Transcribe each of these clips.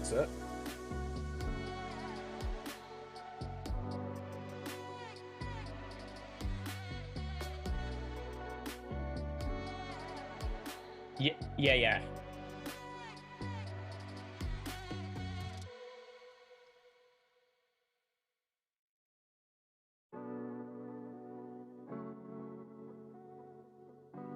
Set. Yeah.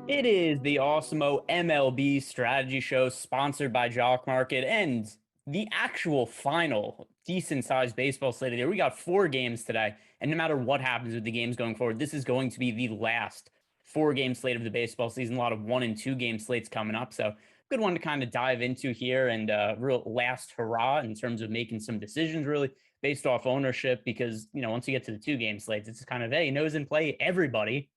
It is the Awesemo MLB Strategy Show, sponsored by Jock Market, and the actual final decent-sized baseball slate there. We got 4 games today, and no matter what happens with the games going forward, this is going to be the last 4-game slate of the baseball season. A lot of 1 and 2 game slates coming up, so good one to kind of dive into here, and real last hurrah in terms of making some decisions, really based off ownership, because once you get to the 2-game slates, it's kind of, hey, nose and play everybody.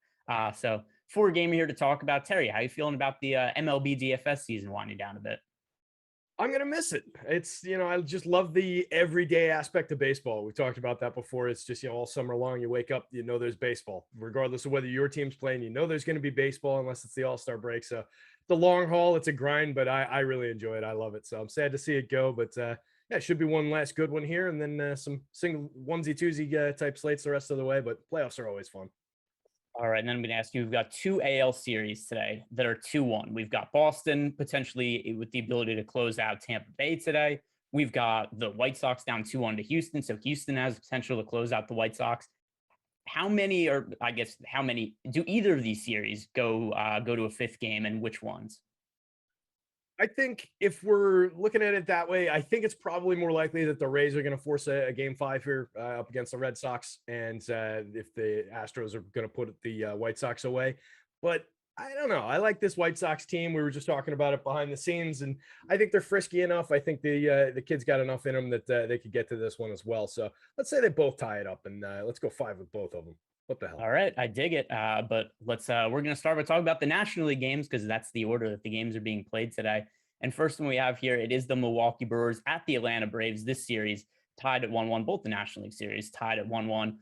So 4 game here to talk about. Terry, how you feeling about the MLB DFS season winding down a bit? I'm going to miss it. It's, I just love the everyday aspect of baseball. We talked about that before. It's just, all summer long, you wake up, there's baseball, regardless of whether your team's playing, there's going to be baseball unless it's the All-Star break. So the long haul, it's a grind, but I really enjoy it. I love it. So I'm sad to see it go, but yeah, it should be one last good one here. And then some single onesie twosie type slates the rest of the way, but playoffs are always fun. All right, and then I'm going to ask you, we've got 2 AL series today that are 2-1. We've got Boston potentially with the ability to close out Tampa Bay today. We've got the White Sox down 2-1 to Houston, so Houston has potential to close out the White Sox. How many do either of these series go to a 5th game, and which ones? I think if we're looking at it that way, I think it's probably more likely that the Rays are going to force a game 5 here up against the Red Sox, and if the Astros are going to put the White Sox away. But I don't know. I like this White Sox team. We were just talking about it behind the scenes, and I think they're frisky enough. I think the kids got enough in them that they could get to this one as well. So let's say they both tie it up, and let's go 5 with both of them. What the hell? All right, I dig it. But we're going to start by talking about the National League games, because that's the order that the games are being played today. And first one we have here, it is the Milwaukee Brewers at the Atlanta Braves. This series tied at 1-1, both the National League series tied at 1-1.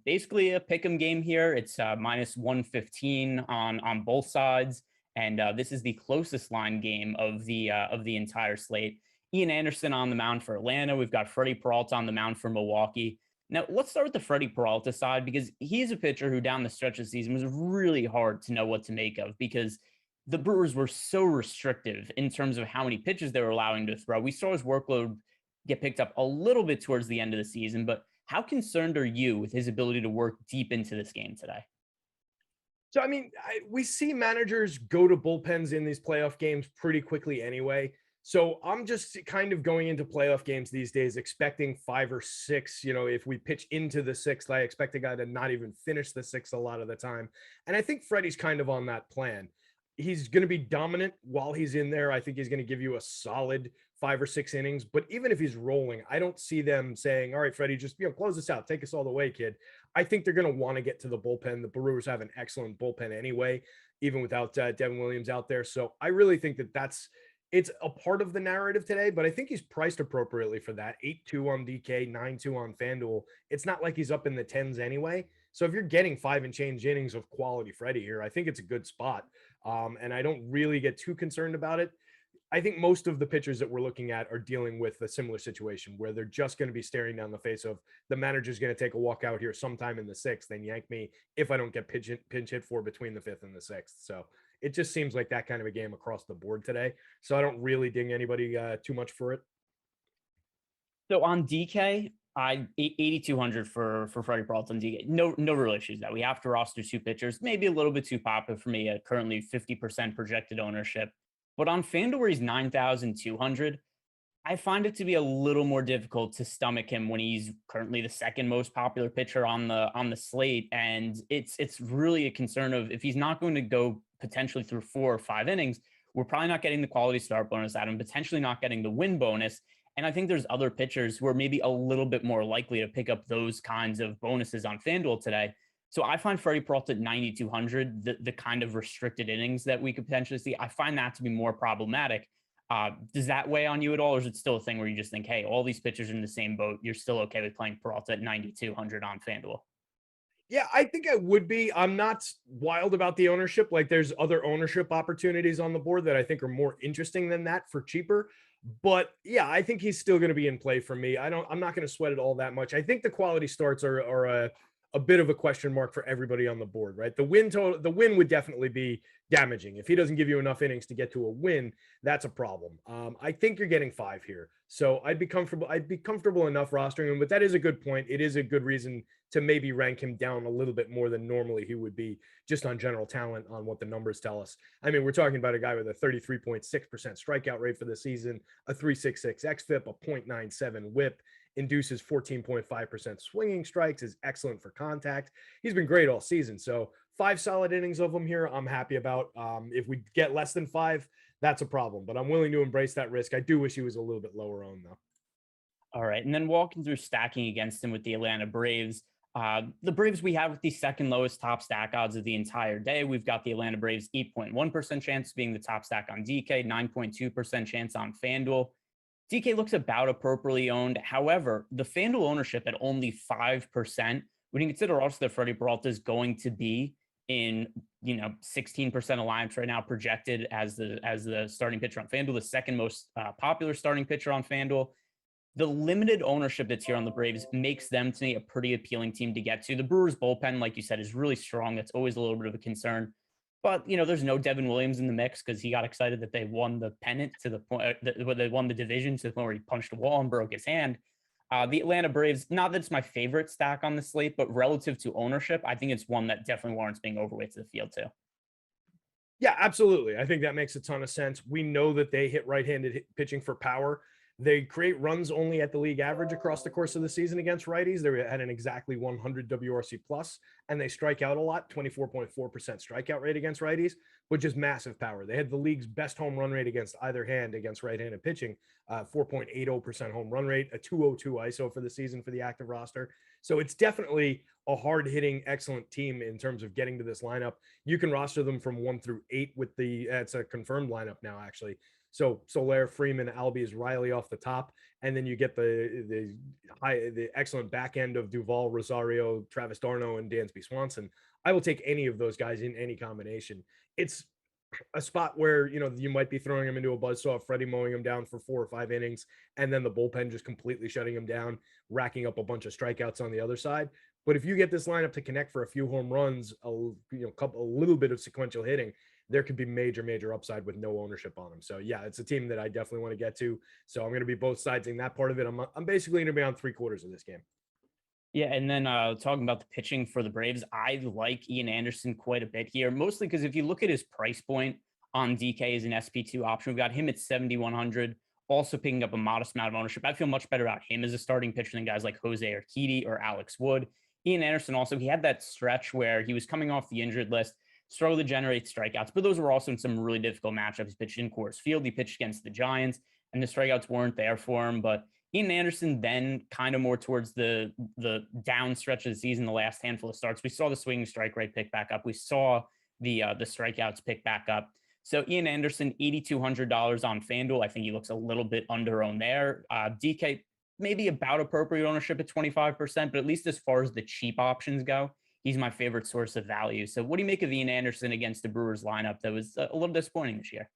Basically a pick'em game here. It's minus 115 on both sides. And this is the closest line game of the entire slate. Ian Anderson on the mound for Atlanta. We've got Freddie Peralta on the mound for Milwaukee. Now, let's start with the Freddie Peralta side, because he's a pitcher who down the stretch of the season was really hard to know what to make of, because the Brewers were so restrictive in terms of how many pitches they were allowing to throw. We saw his workload get picked up a little bit towards the end of the season, but how concerned are you with his ability to work deep into this game today? So, I mean, we see managers go to bullpens in these playoff games pretty quickly anyway. So I'm just kind of going into playoff games these days, expecting 5 or 6. If we pitch into the 6th, I expect a guy to not even finish the 6th a lot of the time. And I think Freddie's kind of on that plan. He's going to be dominant while he's in there. I think he's going to give you a solid 5 or 6 innings. But even if he's rolling, I don't see them saying, all right, Freddie, just close this out. Take us all the way, kid. I think they're going to want to get to the bullpen. The Brewers have an excellent bullpen anyway, even without Devin Williams out there. So I really think that it's a part of the narrative today, but I think he's priced appropriately for that. 8-2 on DK, 9-2 on FanDuel. It's not like he's up in the 10s anyway. So if you're getting 5 and change innings of quality Freddie here, I think it's a good spot. And I don't really get too concerned about it. I think most of the pitchers that we're looking at are dealing with a similar situation where they're just going to be staring down the face of the manager's going to take a walk out here sometime in the 6th and yank me if I don't get pinch hit for between the 5th and the 6th. So it just seems like that kind of a game across the board today. So I don't really ding anybody too much for it. So on DK, 8,200 for Freddie Peralta and DK. No real issues that we have to roster 2 pitchers. Maybe a little bit too popular for me at currently 50% projected ownership. But on FanDuel, where he's 9,200, I find it to be a little more difficult to stomach him when he's currently the 2nd most popular pitcher on the slate. And it's really a concern of, if he's not going to go potentially through 4 or 5 innings, we're probably not getting the quality start bonus out of him, potentially not getting the win bonus. And I think there's other pitchers who are maybe a little bit more likely to pick up those kinds of bonuses on FanDuel today. So I find Freddie Peralta at 9,200, the kind of restricted innings that we could potentially see, I find that to be more problematic. Does that weigh on you at all? Or is it still a thing where you just think, hey, all these pitchers are in the same boat, you're still okay with playing Peralta at 9,200 on FanDuel? Yeah, I think I would be. I'm not wild about the ownership. Like there's other ownership opportunities on the board that I think are more interesting than that for cheaper. But yeah, I think he's still going to be in play for me. I'm not going to sweat it all that much. I think the quality starts are a bit of a question mark for everybody on the board, right? The win would definitely be damaging. If he doesn't give you enough innings to get to a win, that's a problem. I think you're getting 5 here. So I'd be comfortable enough rostering him, but that is a good point. It is a good reason to maybe rank him down a little bit more than normally he would be just on general talent on what the numbers tell us. I mean, we're talking about a guy with a 33.6% strikeout rate for the season, a 3.66 xFIP, a .97 WHIP, induces 14.5% swinging strikes, is excellent for contact. He's been great all season. So 5 solid innings of him here, I'm happy about. If we get less than 5, that's a problem, but I'm willing to embrace that risk. I do wish he was a little bit lower owned though. All right. And then walking through stacking against him with the Atlanta Braves. The Braves we have with the second lowest top stack odds of the entire day. We've got the Atlanta Braves 8.1% chance being the top stack on DK, 9.2% chance on FanDuel. DK looks about appropriately owned. However, the FanDuel ownership at only 5%, when you consider also that Freddie Peralta is going to be in 16% alliance right now, projected as the starting pitcher on FanDuel, the second most popular starting pitcher on FanDuel. The limited ownership that's here on the Braves makes them, to me, a pretty appealing team to get to. The Brewers bullpen, like you said, is really strong. That's always a little bit of a concern. But, there's no Devin Williams in the mix because he got excited that they won the pennant to the point that they won the division to the point where he punched a wall and broke his hand. The Atlanta Braves, not that it's my favorite stack on the slate, but relative to ownership, I think it's one that definitely warrants being overweight to the field too. Yeah, absolutely. I think that makes a ton of sense. We know that they hit right-handed pitching for power. They create runs only at the league average across the course of the season against righties. They had an exactly 100 WRC plus, and they strike out a lot, 24.4% strikeout rate against righties, which is massive power. They had the league's best home run rate against either hand against right-handed pitching, 4.80% home run rate, a 202 ISO for the season for the active roster. So it's definitely a hard-hitting, excellent team in terms of getting to this lineup. You can roster them from 1 through 8 with it's a confirmed lineup now, actually. So Soler, Freeman, Albies, Riley off the top, and then you get the excellent back end of Duvall, Rosario, Travis d'Arnaud, and Dansby Swanson. I will take any of those guys in any combination. It's a spot where you might be throwing him into a buzzsaw of Freddie mowing him down for 4 or 5 innings, and then the bullpen just completely shutting him down, racking up a bunch of strikeouts on the other side. But if you get this lineup to connect for a few home runs, a little bit of sequential hitting, there could be major upside with no ownership on them. So yeah, it's a team that I definitely want to get to. So I'm going to be both sides in that part of it. I'm basically going to be on 3/4 of this game. Yeah, and then talking about the pitching for the Braves, I like Ian Anderson quite a bit here, mostly because if you look at his price point on DK as an SP2 option, we've got him at 7,100, also picking up a modest amount of ownership. I feel much better about him as a starting pitcher than guys like Jose Urquidy or Alex Wood. Ian Anderson also, he had that stretch where he was coming off the injured list, struggled to generate strikeouts, but those were also in some really difficult matchups. He pitched in Coors Field, he pitched against the Giants, and the strikeouts weren't there for him. But Ian Anderson then kind of more towards the down stretch of the season, the last handful of starts, we saw the swinging strike rate pick back up. We saw the strikeouts pick back up. So Ian Anderson, $8,200 on FanDuel. I think he looks a little bit under owned there. DK, maybe about appropriate ownership at 25%, but at least as far as the cheap options go, he's my favorite source of value. So what do you make of Ian Anderson against the Brewers lineup that was a little disappointing this year?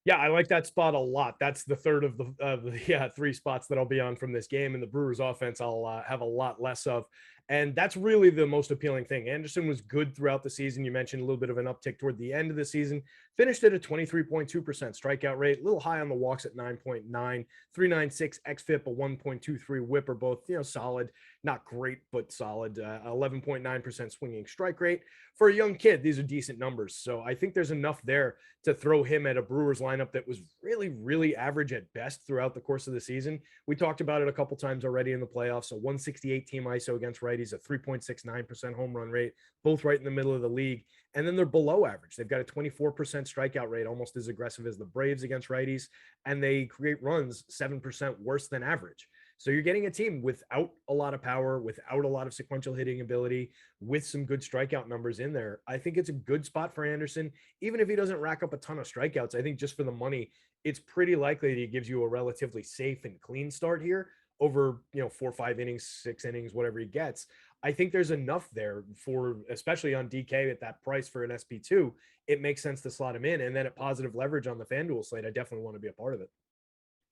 Yeah, I like that spot a lot. That's the third of the 3 spots that I'll be on from this game. And the Brewers offense, I'll have a lot less of. And that's really the most appealing thing. Anderson was good throughout the season. You mentioned a little bit of an uptick toward the end of the season. Finished at a 23.2% strikeout rate, a little high on the walks at 9.9, 3.96 xFIP, a 1.23 WHIP are both, solid, not great, but solid. 11.9% swinging strike rate. For a young kid, these are decent numbers. So I think there's enough there to throw him at a Brewers lineup that was really average at best throughout the course of the season. We talked about it a couple times already in the playoffs. A 168 team ISO against righties, a 3.69% home run rate, both right in the middle of the league. And then they're below average. They've got a 24% strikeout rate, almost as aggressive as the Braves against righties. And they create runs 7% worse than average. So you're getting a team without a lot of power, without a lot of sequential hitting ability, with some good strikeout numbers in there. I think it's a good spot for Anderson. Even if he doesn't rack up a ton of strikeouts, I think just for the money, it's pretty likely that he gives you a relatively safe and clean start here over, 4 or 5 innings, 6 innings, whatever he gets. I think there's enough there for, especially on DK at that price for an SP2. It makes sense to slot him in. And then at positive leverage on the FanDuel slate, I definitely want to be a part of it.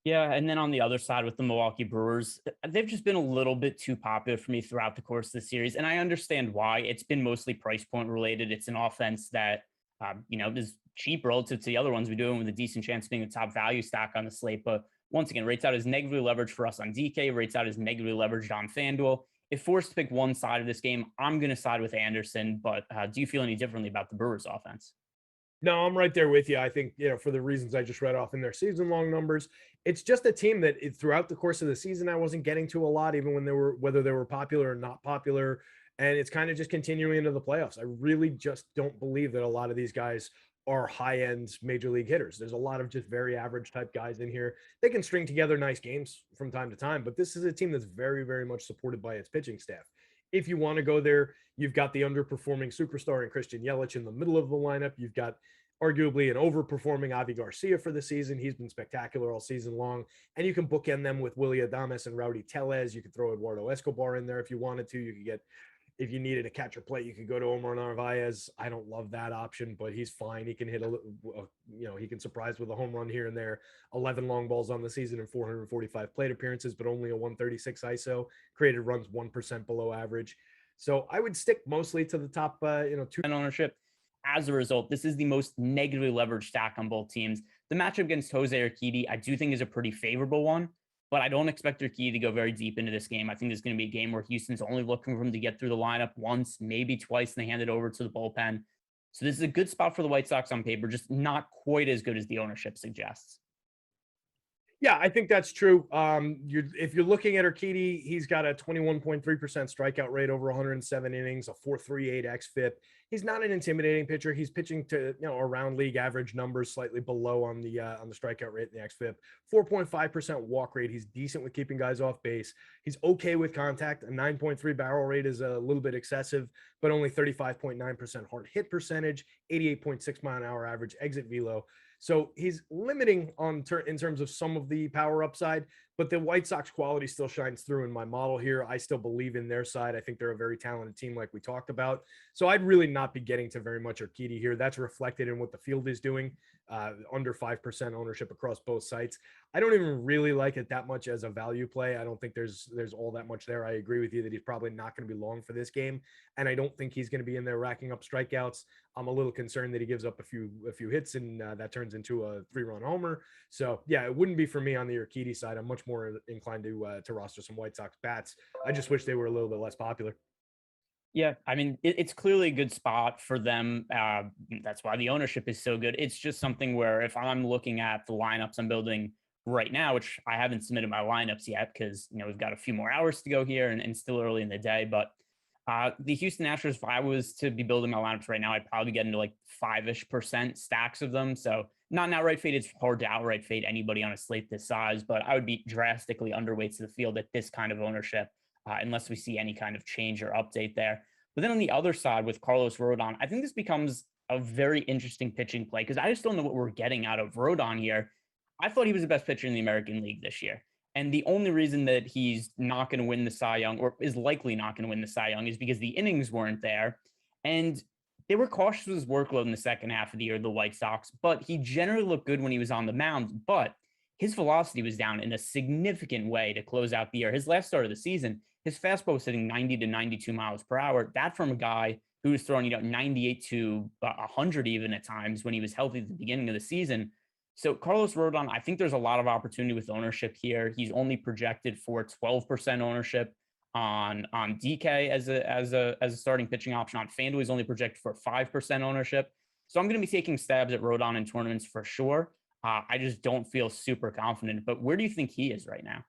Yeah, and then on the other side with the Milwaukee Brewers, they've just been a little bit too popular for me throughout the course of the series, and I understand why. It's been mostly price point related. It's an offense that is cheap relative to the other ones we're doing with a decent chance of being a top value stack on the slate. But once again, rates out as negatively leveraged for us on DK, rates out as negatively leveraged on FanDuel. If forced to pick one side of this game, I'm going to side with Anderson. But do you feel any differently about the Brewers offense? No, I'm right there with you. I think, for the reasons I just read off in their season long numbers, it's just a team that throughout the course of the season, I wasn't getting to a lot, even when whether they were popular or not popular. And it's kind of just continuing into the playoffs. I really just don't believe that a lot of these guys are high end major league hitters. There's a lot of just very average type guys in here. They can string together nice games from time to time, but this is a team that's very, very much supported by its pitching staff. If you want to go there, you've got the underperforming superstar in Christian Yelich in the middle of the lineup. You've got arguably an overperforming Avi Garcia for the season. He's been spectacular all season long. And you can bookend them with Willy Adames and Rowdy Tellez. You could throw Eduardo Escobar in there if you wanted to. You could get, if you needed a catcher plate, you could go to Omar Narvaez. I don't love that option, but he's fine. He can hit he can surprise with a home run here and there. 11 long balls on the season and 445 plate appearances, but only a 136 ISO. Created runs 1% below average. So I would stick mostly to the top, 2 ownership. As a result, this is the most negatively leveraged stack on both teams. The matchup against Jose Urquidy, I do think is a pretty favorable one, but I don't expect Urquidy to go very deep into this game. I think this is going to be a game where Houston's only looking for him to get through the lineup once, maybe twice, and they hand it over to the bullpen. So this is a good spot for the White Sox on paper, just not quite as good as the ownership suggests. Yeah, I think that's true. If you're looking at Urquidy, he's got a 21.3% strikeout rate over 107 innings, a 4.38 xFIP. He's not an intimidating pitcher. He's pitching to around league average numbers, slightly below on the strikeout rate and the xFIP. 4.5% walk rate. He's decent with keeping guys off base. He's okay with contact. A 9.3 barrel rate is a little bit excessive, but only 35.9% hard hit percentage, 88.6 mile an hour average exit velo. So he's limiting in terms of some of the power upside, but the White Sox quality still shines through in my model here. I still believe in their side. I think they're a very talented team like we talked about. So I'd really not be getting to very much Urquidy here. That's reflected in what the field is doing, under 5% ownership across both sites. I don't even really like it that much as a value play. I don't think there's all that much there. I agree with you that he's probably not going to be long for this game, and I don't think he's going to be in there racking up strikeouts. I'm a little concerned that he gives up a few hits and that turns into a 3-run homer. So yeah, it wouldn't be for me on the Urquidy side. I'm much more inclined to roster some White Sox bats. I just wish they were a little bit less popular. Yeah, I mean, it's clearly a good spot for them. That's why the ownership is so good. It's just something where if I'm looking at the lineups I'm building right now, which I haven't submitted my lineups yet because we've got a few more hours to go here and still early in the day. But the Houston Astros, if I was to be building my lineups right now, I'd probably get into like 5-ish% stacks of them. So not an outright fade. It's hard to outright fade anybody on a slate this size, but I would be drastically underweight to the field at this kind of ownership. Unless we see any kind of change or update there. But then on the other side with Carlos Rodon, I think this becomes a very interesting pitching play because I just don't know what we're getting out of Rodon here. I thought he was the best pitcher in the American League this year. And the only reason that he's not going to win the Cy Young or is likely not going to win the Cy Young is because the innings weren't there. And they were cautious with his workload in the second half of the year, the White Sox, but he generally looked good when he was on the mound. But his velocity was down in a significant way to close out the year. His last start of the season, his fastball was hitting 90 to 92 miles per hour. That from a guy who was throwing 98 to 100 even at times when he was healthy at the beginning of the season. So Carlos Rodon, I think there's a lot of opportunity with ownership here. He's only projected for 12% ownership on DK as a starting pitching option. On FanDuel, he's only projected for 5% ownership. So I'm going to be taking stabs at Rodon in tournaments for sure. I just don't feel super confident. But where do you think he is right now?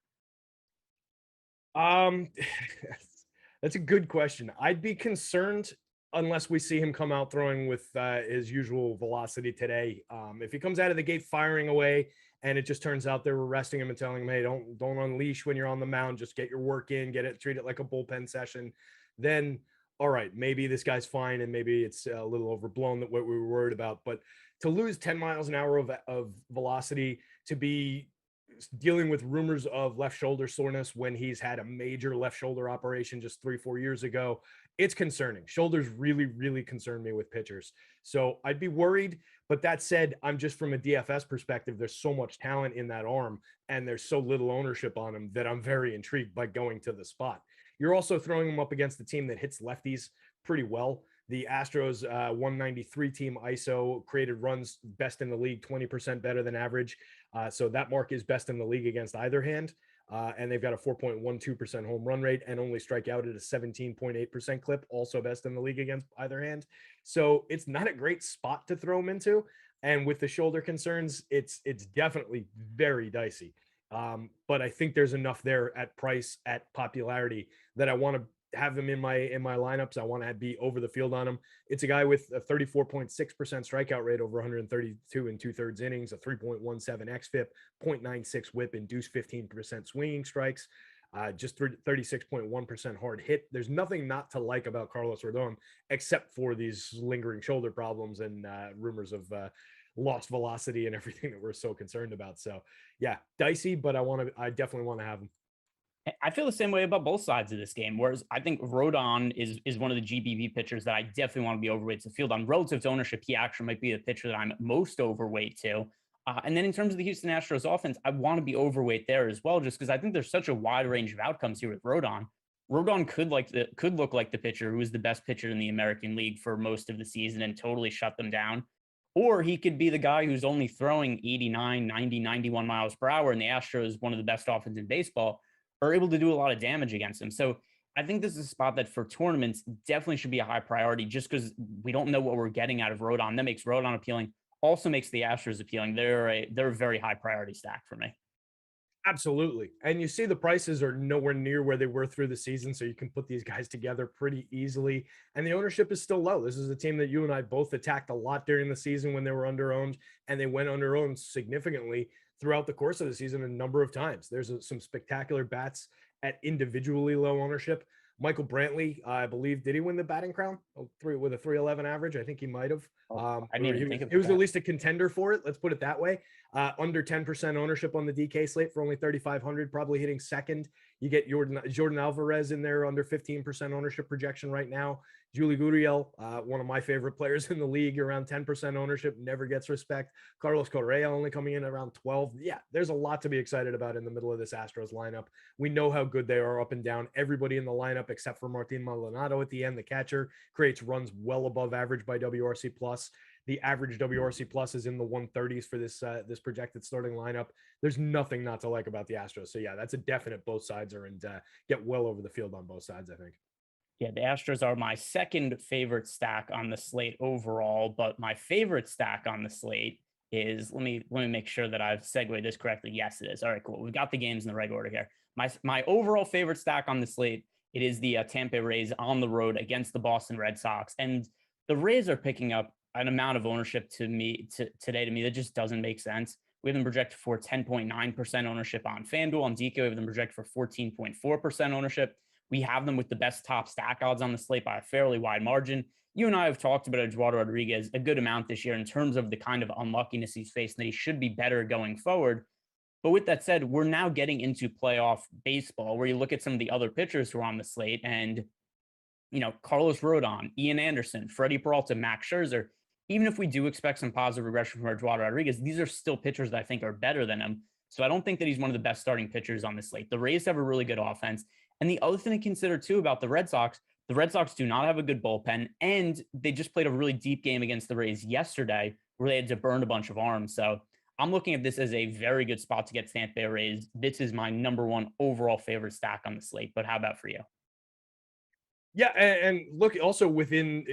That's a good question. I'd be concerned unless we see him come out throwing with his usual velocity today. If he comes out of the gate firing away and it just turns out they're arresting him and telling him, hey, don't unleash when you're on the mound, just get your work in, treat it like a bullpen session, then all right, maybe this guy's fine and maybe it's a little overblown that what we were worried about. But to lose 10 miles an hour of velocity, to be dealing with rumors of left shoulder soreness when he's had a major left shoulder operation just 3-4 years ago. It's concerning. Shoulders really, really concern me with pitchers. So I'd be worried. But that said, I'm just from a DFS perspective, there's so much talent in that arm and there's so little ownership on him that I'm very intrigued by going to the spot. You're also throwing him up against the team that hits lefties pretty well. The Astros 193 team ISO created runs best in the league, 20% better than average. So that mark is best in the league against either hand. And they've got a 4.12% home run rate and only strike out at a 17.8% clip, also best in the league against either hand. So it's not a great spot to throw him into. And with the shoulder concerns, it's definitely very dicey. But I think there's enough there at price, at popularity, that I want to have him in my lineups. I want to be over the field on him. It's a guy with a 34.6% strikeout rate over 132 and 2/3 innings, a 3.17 xFIP, 0.96 whip, induced 15% swinging strikes, just 36.1% hard hit. There's nothing not to like about Carlos Rodon except for these lingering shoulder problems and rumors of lost velocity and everything that we're so concerned about. So yeah, dicey, but I definitely want to have him. I feel the same way about both sides of this game. Whereas I think Rodon is one of the GBV pitchers that I definitely want to be overweight to field on. Relative to ownership, he actually might be the pitcher that I'm most overweight to. And then in terms of the Houston Astros offense, I want to be overweight there as well, just because I think there's such a wide range of outcomes here with Rodon. Rodon could look like the pitcher who was the best pitcher in the American League for most of the season and totally shut them down. Or he could be the guy who's only throwing 89, 90, 91 miles per hour, and the Astros, one of the best offenses in baseball, are able to do a lot of damage against him. So I think this is a spot that for tournaments definitely should be a high priority, just because we don't know what we're getting out of Rodon. That makes Rodon appealing, also makes the Astros appealing. They're a very high priority stack for me. Absolutely. And you see the prices are nowhere near where they were through the season. So you can put these guys together pretty easily. And the ownership is still low. This is a team that you and I both attacked a lot during the season when they were under owned, and they went under owned significantly throughout the course of the season a number of times. There's some spectacular bats at individually low ownership. Michael Brantley, I believe, did he win the batting crown with a 311 average? I think he might have. I didn't even think of it. He was at least a contender for it. Let's put it that way. Under 10% ownership on the DK slate for only 3,500, probably hitting second. You get Jordan Alvarez in there under 15% ownership projection right now. Julie Gurriel, one of my favorite players in the league, around 10% ownership, never gets respect. Carlos Correa only coming in around 12. Yeah, there's a lot to be excited about in the middle of this Astros lineup. We know how good they are up and down. Everybody in the lineup, except for Martin Maldonado at the end, the catcher, creates runs well above average by WRC plus. The average WRC plus is in the 130s for this projected starting lineup. There's nothing not to like about the Astros. So yeah, that's a definite. Both sides are and get well over the field on both sides, I think. Yeah, the Astros are my second favorite stack on the slate overall, but my favorite stack on the slate is, let me make sure that I've segued this correctly. Yes, it is. All right, cool. We've got the games in the right order here. My overall favorite stack on the slate, it is the Tampa Rays on the road against the Boston Red Sox. And the Rays are picking up an amount of ownership today that just doesn't make sense. We have them projected for 10.9% ownership on FanDuel. On DK, we have them projected for 14.4% ownership. We have them with the best top stack odds on the slate by a fairly wide margin. You and I have talked about Eduardo Rodriguez a good amount this year in terms of the kind of unluckiness he's faced, and that he should be better going forward. But with that said, we're now getting into playoff baseball, where you look at some of the other pitchers who are on the slate, and Carlos Rodon, Ian Anderson, Freddie Peralta, Max Scherzer. Even if we do expect some positive regression from Eduardo Rodriguez, these are still pitchers that I think are better than him. So I don't think that he's one of the best starting pitchers on the slate. The Rays have a really good offense. And the other thing to consider, too, about the Red Sox do not have a good bullpen, and they just played a really deep game against the Rays yesterday where they had to burn a bunch of arms. So I'm looking at this as a very good spot to get Tampa Bay Rays. This is my number one overall favorite stack on the slate. But how about for you? Yeah, and look, also within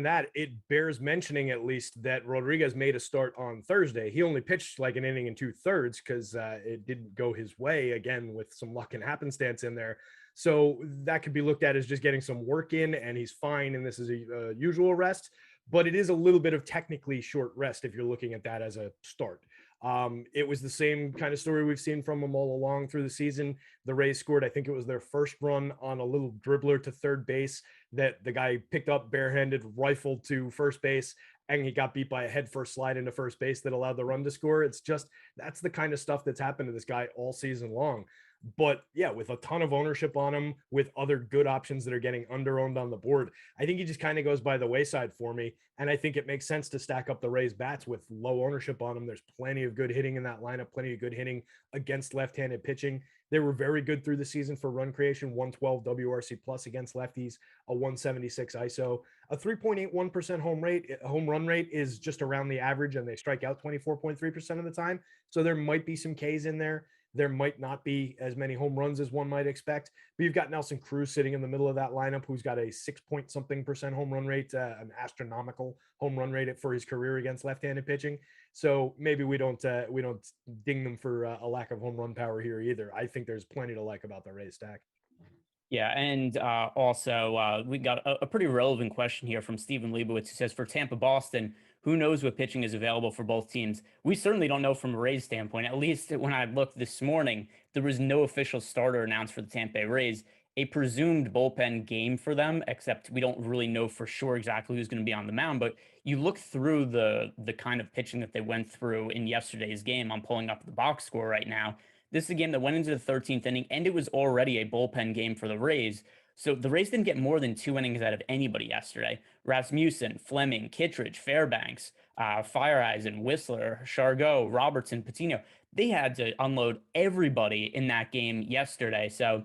that, it bears mentioning at least that Rodriguez made a start on Thursday. He only pitched like an inning and 2/3 because it didn't go his way, again, with some luck and happenstance in there. So that could be looked at as just getting some work in, and he's fine, and this is a usual rest. But it is a little bit of technically short rest if you're looking at that as a start. It was the same kind of story we've seen from them all along through the season. The Rays scored, I think it was their first run on a little dribbler to third base that the guy picked up barehanded, rifled to first base, and he got beat by a head first slide into first base that allowed the run to score. It's just, that's the kind of stuff that's happened to this guy all season long. But yeah, with a ton of ownership on him, with other good options that are getting under-owned on the board, I think he just kind of goes by the wayside for me. And I think it makes sense to stack up the Rays bats with low ownership on them. There's plenty of good hitting in that lineup, plenty of good hitting against left-handed pitching. They were very good through the season for run creation, 112 WRC plus against lefties, a 176 ISO, a 3.81% home run rate is just around the average, and they strike out 24.3% of the time. So there might be some Ks in there. There might not be as many home runs as one might expect, but you've got Nelson Cruz sitting in the middle of that lineup, who's got a 6-point-something% home run rate, an astronomical home run rate for his career against left-handed pitching. So maybe we don't ding them for a lack of home run power here either. I think there's plenty to like about the Rays stack. Yeah, and also we got a pretty relevant question here from Stephen Leibowitz, who says, for Tampa Boston, who knows what pitching is available for both teams? We certainly don't know from a Rays standpoint. At least when I looked this morning, there was no official starter announced for the Tampa Bay Rays. A presumed bullpen game for them, except we don't really know for sure exactly who's going to be on the mound. But you look through the kind of pitching that they went through in yesterday's game. I'm pulling up the box score right now. This is a game that went into the 13th inning, and it was already a bullpen game for the Rays. So the Rays didn't get more than 2 innings out of anybody yesterday. Rasmussen, Fleming, Kittredge, Fairbanks, Fireeisen, Whistler, Chargot, Robertson, Patino. They had to unload everybody in that game yesterday. So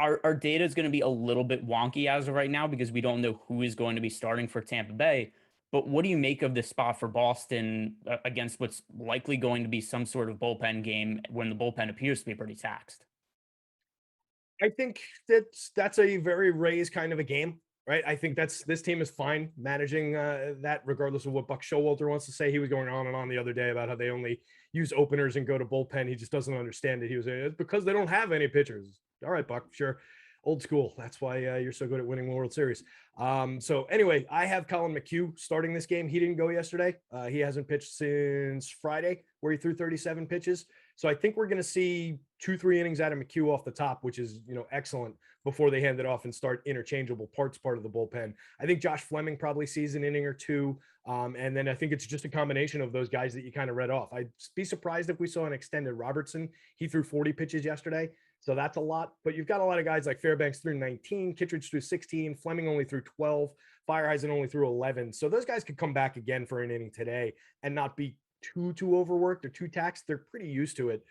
our data is going to be a little bit wonky as of right now because we don't know who is going to be starting for Tampa Bay. But what do you make of this spot for Boston against what's likely going to be some sort of bullpen game when the bullpen appears to be pretty taxed? I think that's a very Rays kind of a game, right? I think this team is fine managing that, regardless of what Buck Showalter wants to say. He was going on and on the other day about how they only use openers and go to bullpen. He just doesn't understand it. He was saying it's because they don't have any pitchers. All right, Buck, sure. Old school. That's why you're so good at winning the World Series. So anyway, I have Colin McHugh starting this game. He didn't go yesterday. He hasn't pitched since Friday, where he threw 37 pitches. So I think we're going to see 2-3 innings out of McHugh off the top, which is, excellent, before they hand it off and start interchangeable parts part of the bullpen. I think Josh Fleming probably sees an inning or two. And then I think it's just a combination of those guys that you kind of read off. I'd be surprised if we saw an extended Robertson. He threw 40 pitches yesterday. So that's a lot, but you've got a lot of guys like Fairbanks through 19, Kittredge through 16, Fleming only through 12, Fireeisen only through 11. So those guys could come back again for an inning today and not be too overworked or too taxed. They're pretty used to it.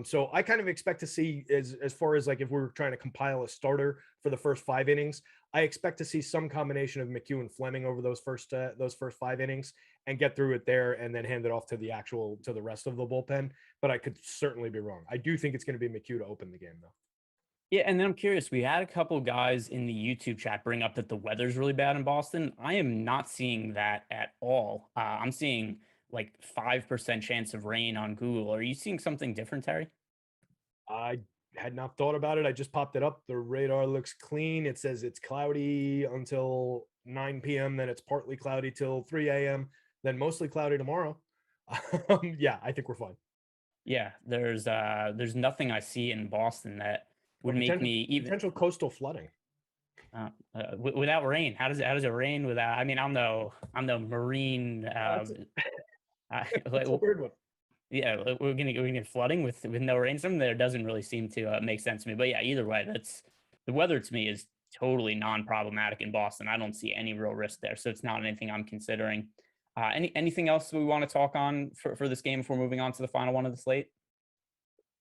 So I kind of expect to see, as far as like if we're trying to compile a starter for the first 5 innings, I expect to see some combination of McHugh and Fleming over those first 5 innings and get through it there and then hand it off to the rest of the bullpen. But I could certainly be wrong. I do think it's going to be McHugh to open the game, though. Yeah, and then I'm curious, we had a couple of guys in the YouTube chat bring up that the weather's really bad in Boston. I am not seeing that at all. I'm seeing like 5% chance of rain on Google. Are you seeing something different, Terry? I had not thought about it. I just popped it up. The radar looks clean. It says it's cloudy until 9 p.m. Then it's partly cloudy till 3 a.m. Then mostly cloudy tomorrow. Yeah, I think we're fine. Yeah, there's nothing I see in Boston that would make me even potential coastal flooding. Without rain. How does it rain without? I mean, I'm no marine. That's a weird one. Yeah, we're gonna get flooding with no rain. Something that doesn't really seem to make sense to me. But yeah, either way, that's the weather to me is totally non-problematic in Boston. I don't see any real risk there, so it's not anything I'm considering. Anything else we want to talk on for this game before moving on to the final one of the slate?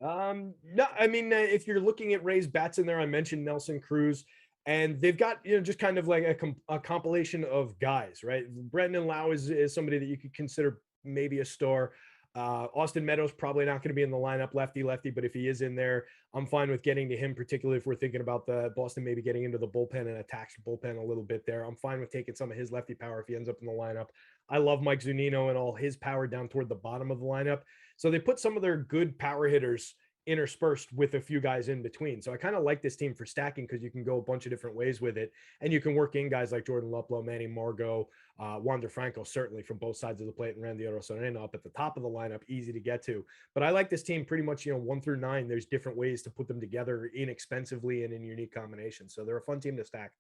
No, I mean, if you're looking at Rays bats in there, I mentioned Nelson Cruz, and they've got, just kind of like a compilation of guys, right? Brendan Lau is somebody that you could consider maybe a star. Austin Meadows probably not going to be in the lineup, lefty, but if he is in there, I'm fine with getting to him, particularly if we're thinking about the Boston maybe getting into the bullpen and attacks the bullpen a little bit there. I'm fine with taking some of his lefty power if he ends up in the lineup. I love Mike Zunino and all his power down toward the bottom of the lineup. So they put some of their good power hitters interspersed with a few guys in between. So I kind of like this team for stacking because you can go a bunch of different ways with it. And you can work in guys like Jordan Luplow, Manny Margot, Wander Franco, certainly from both sides of the plate, and Randy Arozarena up at the top of the lineup, easy to get to. But I like this team pretty much, 1 through 9. There's different ways to put them together inexpensively and in unique combinations. So they're a fun team to stack.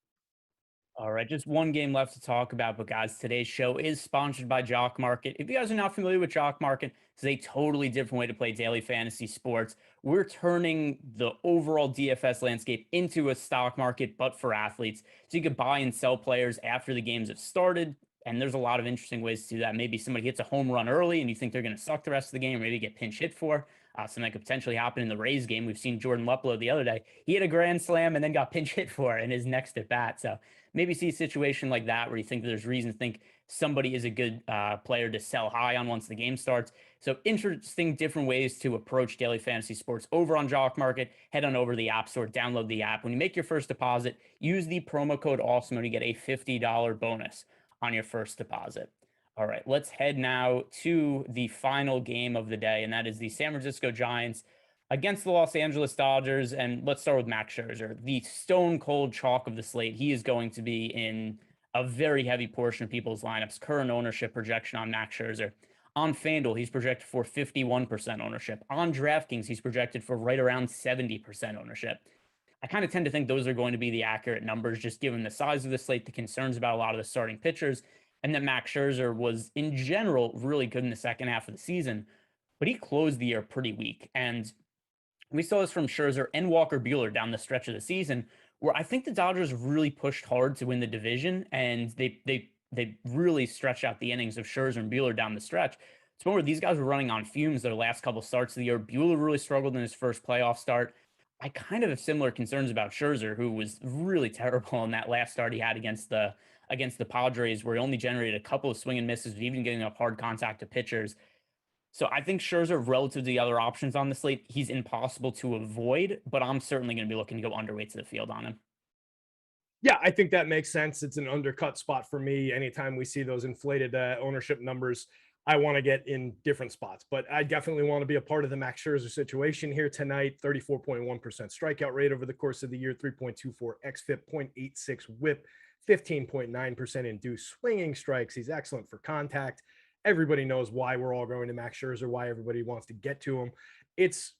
All right, just one game left to talk about, but guys, today's show is sponsored by Jock Market. If you guys are not familiar with Jock Market, it's a totally different way to play daily fantasy sports. We're turning the overall DFS landscape into a stock market, but for athletes. So you could buy and sell players after the games have started. And there's a lot of interesting ways to do that. Maybe somebody hits a home run early and you think they're going to suck the rest of the game, or maybe get pinch hit for. Something that could potentially happen in the Rays game. We've seen Jordan Luplow the other day. He hit a grand slam and then got pinch hit for in his next at bat. So maybe see a situation like that where you think there's reason to think somebody is a good player to sell high on once the game starts. So interesting different ways to approach daily fantasy sports over on Jock Market. Head on over to the App Store, download the app. When you make your first deposit, use the promo code Awesemo to get a $50 bonus on your first deposit. All right, let's head now to the final game of the day, and that is the San Francisco Giants against the Los Angeles Dodgers. And let's start with Max Scherzer, the stone cold chalk of the slate. He is going to be in a very heavy portion of people's lineups. Current ownership projection on Max Scherzer. On FanDuel, he's projected for 51% ownership. On DraftKings, he's projected for right around 70% ownership. I kind of tend to think those are going to be the accurate numbers, just given the size of the slate, the concerns about a lot of the starting pitchers, and that Max Scherzer was, in general, really good in the second half of the season, but he closed the year pretty weak. And we saw this from Scherzer and Walker Buehler down the stretch of the season, where I think the Dodgers really pushed hard to win the division, and they really stretched out the innings of Scherzer and Buehler down the stretch. It's one where these guys were running on fumes their last couple starts of the year. Buehler really struggled in his first playoff start. I kind of have similar concerns about Scherzer, who was really terrible in that last start he had against the Padres, where he only generated a couple of swing and misses, even getting up hard contact to pitchers. So I think Scherzer, relative to the other options on the slate, he's impossible to avoid, but I'm certainly going to be looking to go underweight to the field on him. Yeah, I think that makes sense. It's an undercut spot for me. Anytime we see those inflated ownership numbers, I want to get in different spots. But I definitely want to be a part of the Max Scherzer situation here tonight. 34.1% strikeout rate over the course of the year, 3.24 xFIP, 0.86 WHIP, 15.9% induced swinging strikes. He's excellent for contact. Everybody knows why we're all going to Max Scherzer, why everybody wants to get to him. It's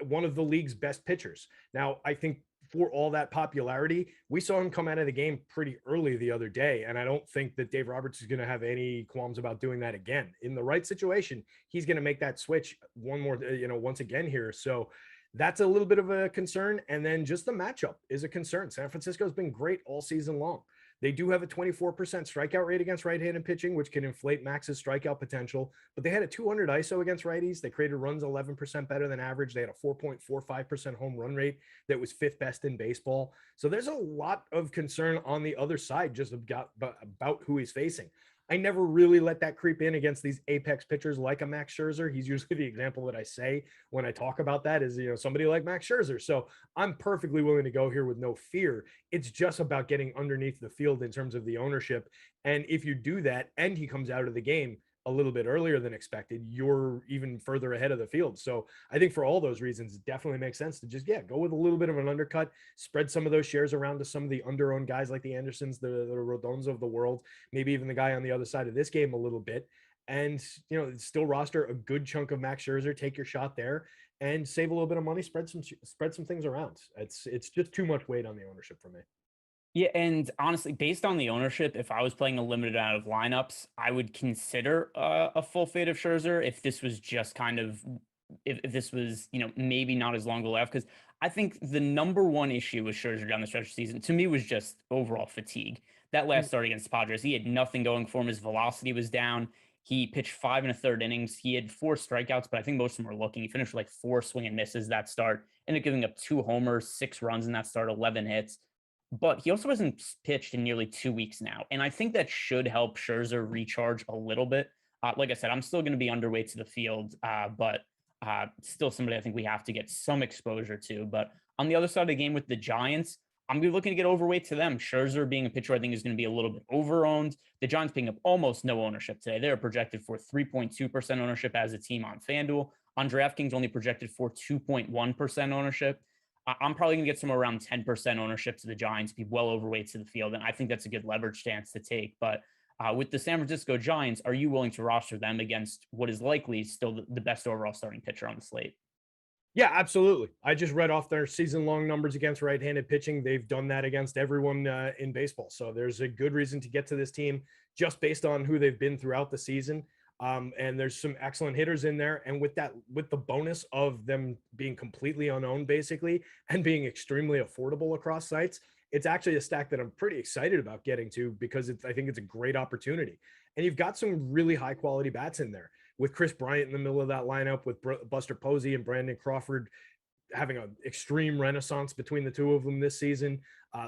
one of the league's best pitchers. Now, I think for all that popularity, we saw him come out of the game pretty early the other day. And I don't think that Dave Roberts is going to have any qualms about doing that again. In the right situation, he's going to make that switch once again here. So that's a little bit of a concern. And then just the matchup is a concern. San Francisco's been great all season long. They do have a 24% strikeout rate against right-handed pitching, which can inflate Max's strikeout potential. But they had a 200 ISO against righties. They created runs 11% better than average. They had a 4.45% home run rate that was fifth best in baseball. So there's a lot of concern on the other side just about who he's facing. I never really let that creep in against these apex pitchers like a Max Scherzer. He's usually the example that I say when I talk about that is, somebody like Max Scherzer. So I'm perfectly willing to go here with no fear. It's just about getting underneath the field in terms of the ownership. And if you do that and he comes out of the game a little bit earlier than expected, you're even further ahead of the field. So I think for all those reasons, it definitely makes sense to just, go with a little bit of an undercut, spread some of those shares around to some of the under-owned guys like the Andersons, the Rodons of the world, maybe even the guy on the other side of this game a little bit. And, still roster a good chunk of Max Scherzer, take your shot there and save a little bit of money, spread some things around. It's just too much weight on the ownership for me. Yeah, and honestly, based on the ownership, if I was playing a limited amount of lineups, I would consider a full fade of Scherzer if this was just kind of if this was maybe not as long to left, because I think the number one issue with Scherzer down the stretch of the season to me was just overall fatigue. That last start against the Padres, he had nothing going for him. His velocity was down. He pitched 5 1/3 innings. He had 4 strikeouts, but I think most of them were looking. He finished with like 4 swing and misses that start. Ended up giving up 2 homers, 6 runs in that start, 11 hits. But he also hasn't pitched in nearly 2 weeks now. And I think that should help Scherzer recharge a little bit. Like I said, I'm still going to be underweight to the field, but still somebody I think we have to get some exposure to. But on the other side of the game with the Giants, I'm going to be looking to get overweight to them. Scherzer being a pitcher, I think is going to be a little bit overowned. The Giants picking up almost no ownership today. They're projected for 3.2% ownership as a team on FanDuel. On DraftKings, only projected for 2.1% ownership. I'm probably going to get somewhere around 10% ownership to the Giants, be well overweight to the field. And I think that's a good leverage stance to take. But with the San Francisco Giants, are you willing to roster them against what is likely still the best overall starting pitcher on the slate? Yeah, absolutely. I just read off their season-long numbers against right-handed pitching. They've done that against everyone in baseball. So there's a good reason to get to this team just based on who they've been throughout the season. And there's some excellent hitters in there. And with that, with the bonus of them being completely unowned, basically, and being extremely affordable across sites, it's actually a stack that I'm pretty excited about getting to because I think it's a great opportunity. And you've got some really high-quality bats in there with Chris Bryant in the middle of that lineup, with Buster Posey and Brandon Crawford having an extreme renaissance between the two of them this season.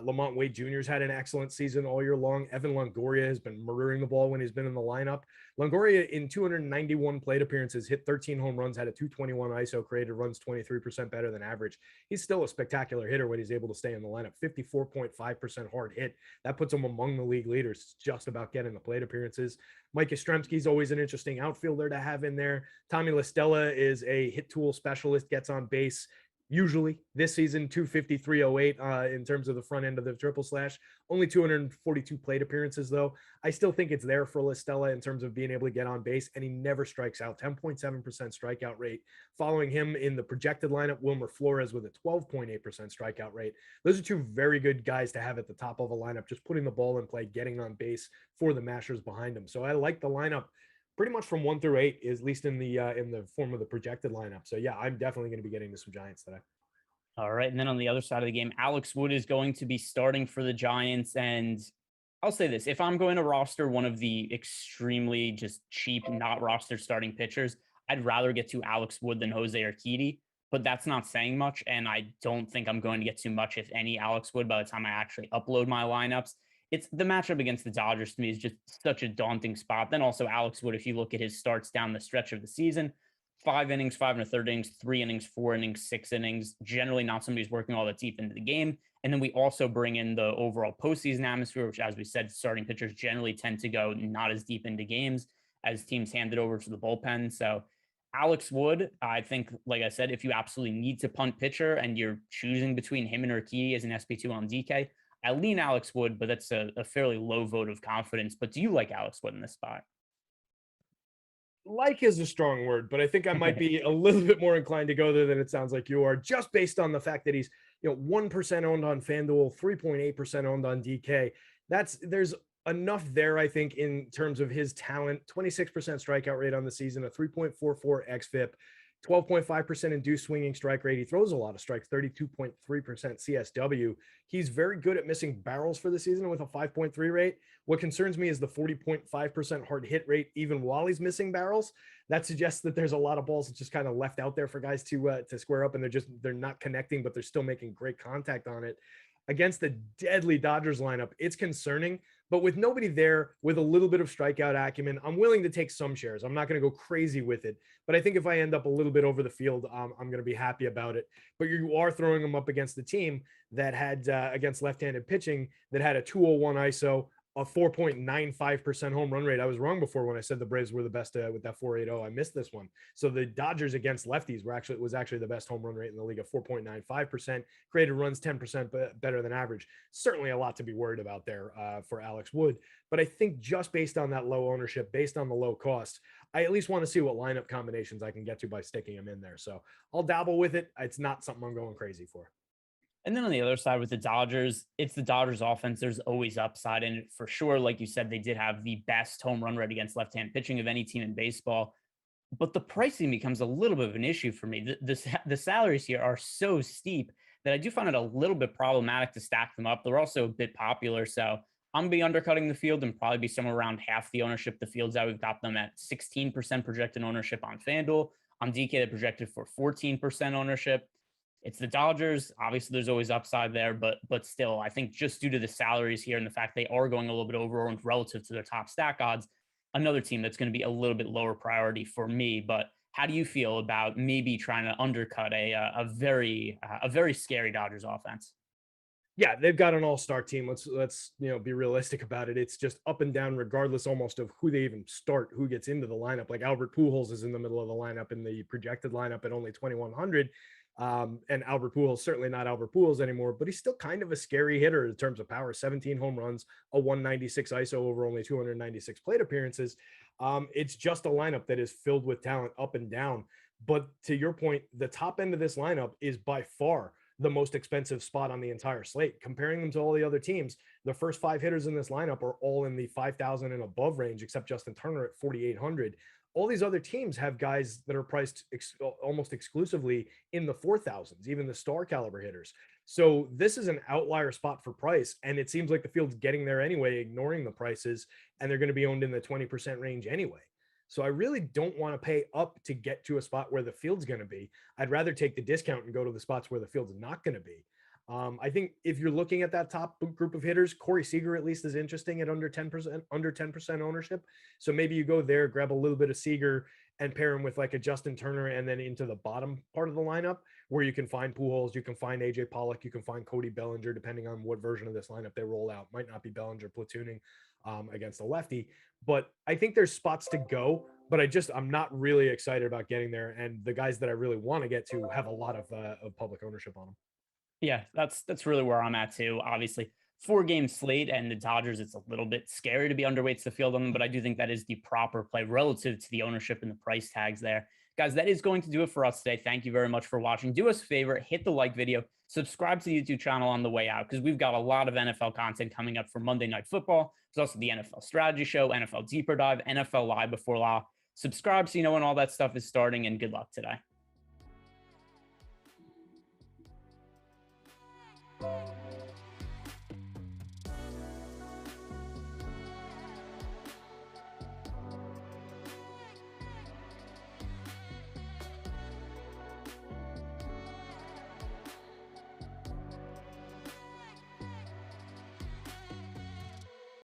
Lamont Wade Jr.'s had an excellent season all year long. Evan Longoria has been murdering the ball when he's been in the lineup. Longoria, in 291 plate appearances, hit 13 home runs, had a 221 ISO, created runs 23% better than average. He's still a spectacular hitter when he's able to stay in the lineup. 54.5% hard hit. That puts him among the league leaders, just about getting the plate appearances. Mike Yastrzemski's always an interesting outfielder to have in there. Tommy La Stella is a hit tool specialist, gets on base usually this season 253.08 in terms of the front end of the triple slash. Only 242 plate appearances though. I still think it's there for La Stella in terms of being able to get on base, and he never strikes out. 10.7% strikeout rate. Following him in the projected lineup, Wilmer Flores with a 12.8% strikeout rate. Those are two very good guys to have at the top of a lineup, just putting the ball in play, getting on base for the mashers behind him. So I like the lineup pretty much from 1 through 8, at least in the form of the projected lineup. So yeah, I'm definitely going to be getting to some Giants today. All right. And then on the other side of the game, Alex Wood is going to be starting for the Giants. And I'll say this, if I'm going to roster one of the extremely just cheap, not roster starting pitchers, I'd rather get to Alex Wood than Jose Urquidy. But that's not saying much. And I don't think I'm going to get too much, if any, Alex Wood by the time I actually upload my lineups. It's the matchup against the Dodgers to me is just such a daunting spot. Then also Alex Wood, if you look at his starts down the stretch of the season, 5 innings, 5 1/3 innings, 3 innings, 4 innings, 6 innings, generally not somebody who's working all that deep into the game. And then we also bring in the overall postseason atmosphere, which, as we said, starting pitchers generally tend to go not as deep into games as teams hand it over to the bullpen. So Alex Wood, I think, like I said, if you absolutely need to punt pitcher and you're choosing between him and Urquidy as an SP2 on DK, I lean Alex Wood, but that's a fairly low vote of confidence. But do you like Alex Wood in this spot? Like is a strong word, but I think I might be a little bit more inclined to go there than it sounds like you are, just based on the fact that he's 1% owned on FanDuel, 3.8% owned on DK. There's enough there, I think, in terms of his talent. 26% strikeout rate on the season, a 3.44 xFIP, 12.5% induced swinging strike rate. He throws a lot of strikes, 32.3% CSW. He's very good at missing barrels for the season with a 5.3 rate. What concerns me is the 40.5% hard hit rate, even while he's missing barrels. That suggests that there's a lot of balls that just kind of left out there for guys to square up, and they're not connecting, but they're still making great contact on it. Against the deadly Dodgers lineup, it's concerning. But with nobody there, with a little bit of strikeout acumen, I'm willing to take some shares. I'm not going to go crazy with it. But I think if I end up a little bit over the field, I'm going to be happy about it. But you are throwing them up against the team that had, against left-handed pitching, that had a 201 ISO, a 4.95% home run rate. I was wrong before when I said the Braves were the best with that 4.80. I missed this one. So the Dodgers against lefties was actually the best home run rate in the league at 4.95%. Created runs 10% better than average. Certainly a lot to be worried about there for Alex Wood. But I think just based on that low ownership, based on the low cost, I at least want to see what lineup combinations I can get to by sticking him in there. So I'll dabble with it. It's not something I'm going crazy for. And then on the other side with the Dodgers, it's the Dodgers offense. There's always upside in it for sure. Like you said, they did have the best home run rate against left-hand pitching of any team in baseball. But the pricing becomes a little bit of an issue for me. The salaries here are so steep that I do find it a little bit problematic to stack them up. They're also a bit popular. So I'm going to be undercutting the field and probably be somewhere around half the ownership the field's out. We've got them at 16% projected ownership on FanDuel. On DK, they projected for 14% ownership. It's the Dodgers. Obviously, there's always upside there, but still, I think just due to the salaries here and the fact they are going a little bit over relative to their top stack odds, another team that's going to be a little bit lower priority for me. But how do you feel about maybe trying to undercut a very scary Dodgers offense? Yeah, they've got an all-star team. Let's be realistic about it. It's just up and down, regardless almost of who they even start, who gets into the lineup. Like Albert Pujols is in the middle of the lineup in the projected lineup at only 2,100. And Albert Pujols, certainly not Albert Pujols anymore, but he's still kind of a scary hitter in terms of power. 17 home runs, a 196 ISO over only 296 plate appearances. It's just a lineup that is filled with talent up and down. But to your point, the top end of this lineup is by far the most expensive spot on the entire slate. Comparing them to all the other teams, the first 5 hitters in this lineup are all in the 5,000 and above range, except Justin Turner at 4,800. All these other teams have guys that are priced almost exclusively in the 4,000s, even the star caliber hitters. So this is an outlier spot for price, and it seems like the field's getting there anyway, ignoring the prices, and they're going to be owned in the 20% range anyway. So I really don't want to pay up to get to a spot where the field's going to be. I'd rather take the discount and go to the spots where the field's not going to be. I think if you're looking at that top group of hitters, Corey Seager at least is interesting at under 10% ownership. So maybe you go there, grab a little bit of Seager and pair him with like a Justin Turner, and then into the bottom part of the lineup where you can find Pujols, you can find AJ Pollock, you can find Cody Bellinger, depending on what version of this lineup they roll out. Might not be Bellinger platooning against a lefty, but I think there's spots to go. But I'm not really excited about getting there. And the guys that I really want to get to have a lot of public ownership on them. Yeah, that's really where I'm at too. Obviously, 4-game slate and the Dodgers, it's a little bit scary to be underweights the field on them, but I do think that is the proper play relative to the ownership and the price tags there. Guys, that is going to do it for us today. Thank you very much for watching. Do us a favor, hit the like video, subscribe to the YouTube channel on the way out, because we've got a lot of NFL content coming up for Monday Night Football. There's also the NFL Strategy Show, NFL Deeper Dive, NFL Live Before Law. Subscribe so you know when all that stuff is starting, and good luck today.